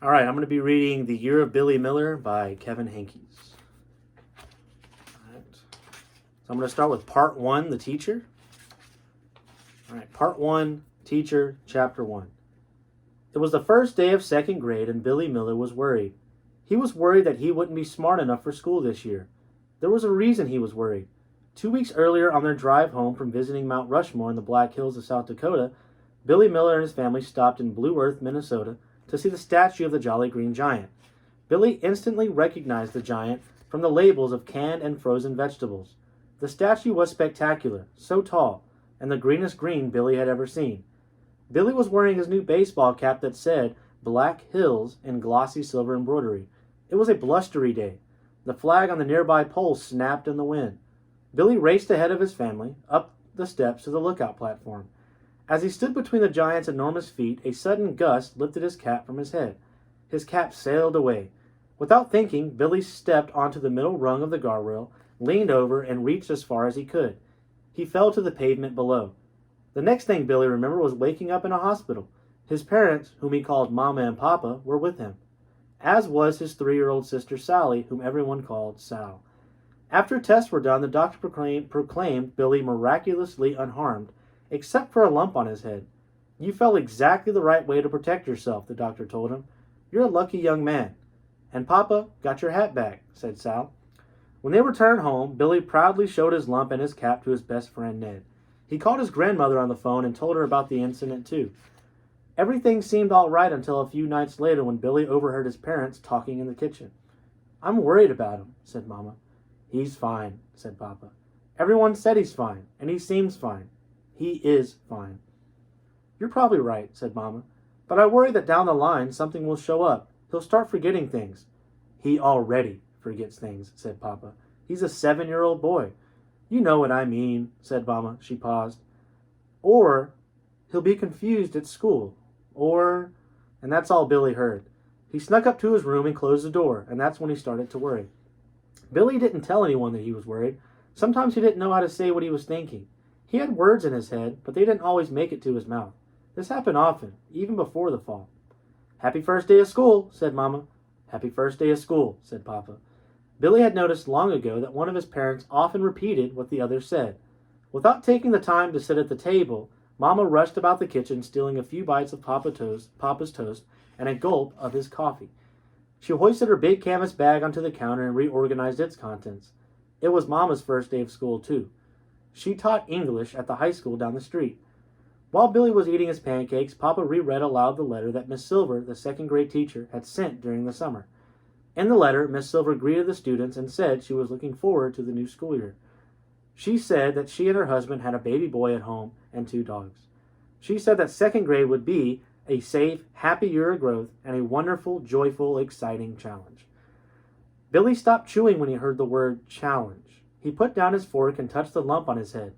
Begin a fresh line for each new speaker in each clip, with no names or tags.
All right, I'm going to be reading The Year of Billy Miller by Kevin Henkes. All right. So I'm going to start with Part 1, The Teacher. All right, Part 1, Teacher, Chapter 1. It was the first day of second grade, and Billy Miller was worried. He was worried that he wouldn't be smart enough for school this year. There was a reason he was worried. 2 weeks earlier, on their drive home from visiting Mount Rushmore in the Black Hills of South Dakota, Billy Miller and his family stopped in Blue Earth, Minnesota, to see the statue of the Jolly Green Giant. Billy instantly recognized the giant from the labels of canned and frozen vegetables. The statue was spectacular, so tall, and the greenest green Billy had ever seen. Billy was wearing his new baseball cap that said Black Hills in glossy silver embroidery. It was a blustery day. The flag on the nearby pole snapped in the wind. Billy raced ahead of his family, up the steps to the lookout platform. As he stood between the giant's enormous feet, a sudden gust lifted his cap from his head. His cap sailed away. Without thinking, Billy stepped onto the middle rung of the guardrail, leaned over, and reached as far as he could. He fell to the pavement below. The next thing Billy remembered was waking up in a hospital. His parents, whom he called Mama and Papa, were with him, as was his 3-year-old sister Sally, whom everyone called Sal. After tests were done, the doctor proclaimed Billy miraculously unharmed, except for a lump on his head. You fell exactly the right way to protect yourself, the doctor told him. You're a lucky young man. And Papa got your hat back, said Sal. When they returned home, Billy proudly showed his lump and his cap to his best friend Ned. He called his grandmother on the phone and told her about the incident too. Everything seemed all right until a few nights later when Billy overheard his parents talking in the kitchen. I'm worried about him, said Mama. He's fine, said Papa. Everyone said he's fine, and he seems fine. He is fine. You're probably right, said Mama. But I worry that down the line something will show up. He'll start forgetting things. He already forgets things, said Papa. He's a 7-year-old boy. You know what I mean, said Mama. She paused. Or he'll be confused at school. And that's all Billy heard. He snuck up to his room and closed the door, and that's when he started to worry. Billy didn't tell anyone that he was worried. Sometimes he didn't know how to say what he was thinking. He had words in his head, but they didn't always make it to his mouth. This happened often, even before the fall. Happy first day of school, said Mama. Happy first day of school, said Papa. Billy had noticed long ago that one of his parents often repeated what the other said. Without taking the time to sit at the table, Mama rushed about the kitchen, stealing a few bites of Papa's toast and a gulp of his coffee. She hoisted her big canvas bag onto the counter and reorganized its contents. It was Mama's first day of school, too. She taught English at the high school down the street. While Billy was eating his pancakes, Papa reread aloud the letter that Miss Silver, the second-grade teacher, had sent during the summer. In the letter, Miss Silver greeted the students and said she was looking forward to the new school year. She said that she and her husband had a baby boy at home and 2 dogs. She said that second grade would be a safe, happy year of growth and a wonderful, joyful, exciting challenge. Billy stopped chewing when he heard the word challenge. He put down his fork and touched the lump on his head.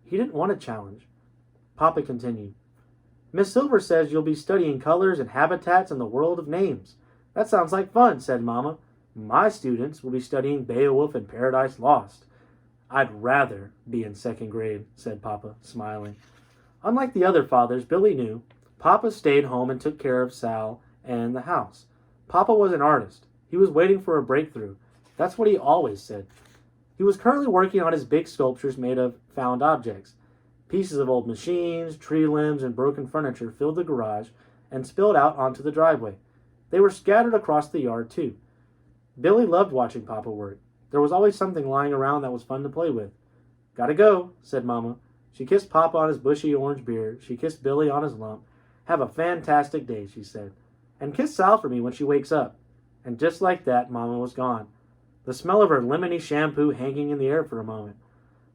He didn't want a challenge. Papa continued. Miss Silver says you'll be studying colors and habitats and the world of names. That sounds like fun, said Mama. My students will be studying Beowulf and Paradise Lost. I'd rather be in second grade, said Papa, smiling. Unlike the other fathers, Billy knew, Papa stayed home and took care of Sal and the house. Papa was an artist. He was waiting for a breakthrough. That's what he always said. He was currently working on his big sculptures made of found objects. Pieces of old machines, tree limbs, and broken furniture filled the garage and spilled out onto the driveway. They were scattered across the yard, too. Billy loved watching Papa work. There was always something lying around that was fun to play with. Gotta go, said Mama. She kissed Papa on his bushy orange beard. She kissed Billy on his lump. Have a fantastic day, she said. And kiss Sal for me when she wakes up. And just like that, Mama was gone. The smell of her lemony shampoo hanging in the air for a moment.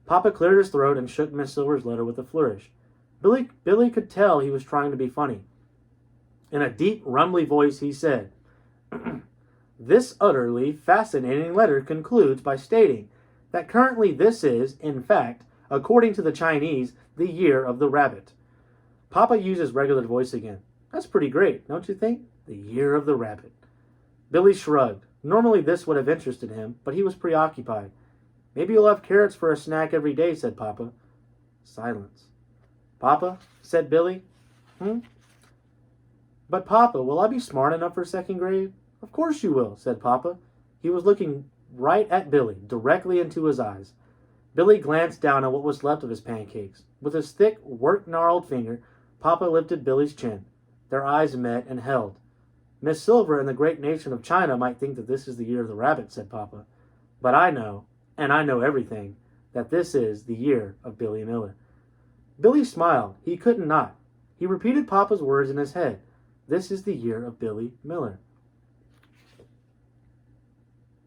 Papa cleared his throat and shook Miss Silver's letter with a flourish. Billy could tell he was trying to be funny. In a deep, rumbly voice, he said, This utterly fascinating letter concludes by stating that currently this is, in fact, according to the Chinese, the year of the rabbit. Papa used his regular voice again. That's pretty great, don't you think? The year of the rabbit. Billy shrugged. Normally this would have interested him, but he was preoccupied. Maybe you'll have carrots for a snack every day, said Papa. Silence. Papa, said Billy. But, Papa, will I be smart enough for second grade? Of course you will, said Papa. He was looking right at Billy, directly into his eyes. Billy glanced down at what was left of his pancakes. With his thick, work-gnarled finger, Papa lifted Billy's chin. Their eyes met and held. Miss Silver and the great nation of China might think that this is the year of the rabbit, said Papa. But I know, and I know everything, that this is the year of Billy Miller. Billy smiled. He couldn't not. He repeated Papa's words in his head. This is the year of Billy Miller.